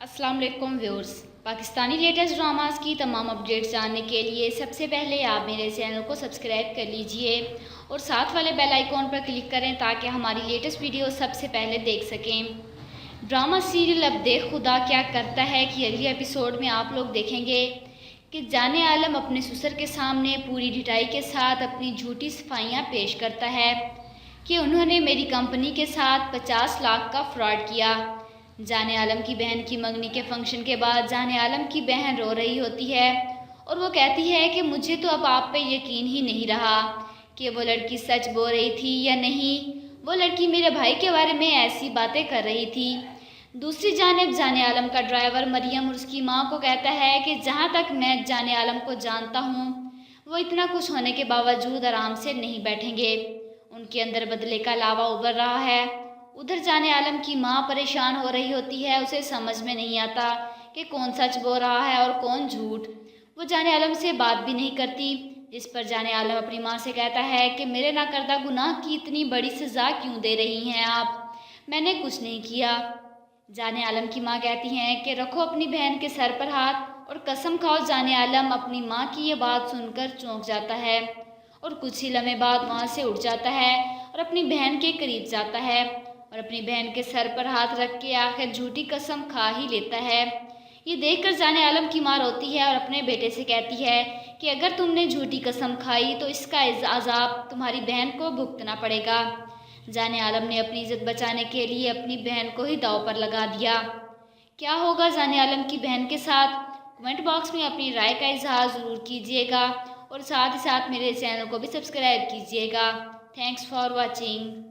अस्सलाम वालेकुम viewers. Pakistani latest dramas की तमाम अपडेट्स जानने के लिए सबसे पहले आप मेरे चैनल को सब्सक्राइब कर लीजिए और साथ वाले बेल आइकॉन पर क्लिक करें ताकि हमारी लेटेस्ट वीडियो सबसे पहले देख सकें। ड्रामा सीरियल अब देख खुदा क्या करता है कि अगले एपिसोड में आप लोग देखेंगे कि जाने आलम अपने ससुर के सामने पूरी ढिठाई के साथ अपनी झूठी सफाइयाँ पेश करता है कि उन्होंने मेरी कंपनी के साथ 50 लाख का फ्रॉड किया। जाने आलम की बहन की मंगनी के फंक्शन के बाद जाने आलम की बहन रो रही होती है और वो कहती है कि मुझे तो अब आप पे यकीन ही नहीं रहा कि वो लड़की सच बोल रही थी या नहीं। वो लड़की मेरे भाई के बारे में ऐसी बातें कर रही थी। दूसरी जानिब जाने आलम का ड्राइवर मरियम और उसकी माँ को कहता है कि जहाँ तक मैं जाने आलम को जानता हूँ वो इतना कुछ होने के बावजूद आराम से नहीं बैठेंगे। उनके अंदर बदले का लावा उभर रहा है। उधर जाने आलम की माँ परेशान हो रही होती है। उसे समझ में नहीं आता कि कौन सच बोल रहा है और कौन झूठ। वो जाने आलम से बात भी नहीं करती, जिस पर जाने आलम अपनी माँ से कहता है कि मेरे नाकर्दा गुनाह की इतनी बड़ी सज़ा क्यों दे रही हैं आप, मैंने कुछ नहीं किया। जाने आलम की माँ कहती हैं कि रखो अपनी बहन के सर पर हाथ और कसम खाओ। जाने आलम अपनी माँ की ये बात सुनकर चौंक जाता है और कुछ ही लम्हे बाद वहाँ से उठ जाता है और अपनी बहन के करीब जाता है और अपनी बहन के सर पर हाथ रख के आखिर झूठी कसम खा ही लेता है। ये देखकर जाने आलम की माँ रोती है और अपने बेटे से कहती है कि अगर तुमने झूठी कसम खाई तो इसका अज़ाब तुम्हारी बहन को भुगतना पड़ेगा। जाने आलम ने अपनी इज्जत बचाने के लिए अपनी बहन को ही दांव पर लगा दिया। क्या होगा जाने आलम की बहन के साथ? कमेंट बॉक्स में अपनी राय का इजहार ज़रूर कीजिएगा और साथ ही साथ मेरे चैनल को भी सब्सक्राइब कीजिएगा। Thanks for watching.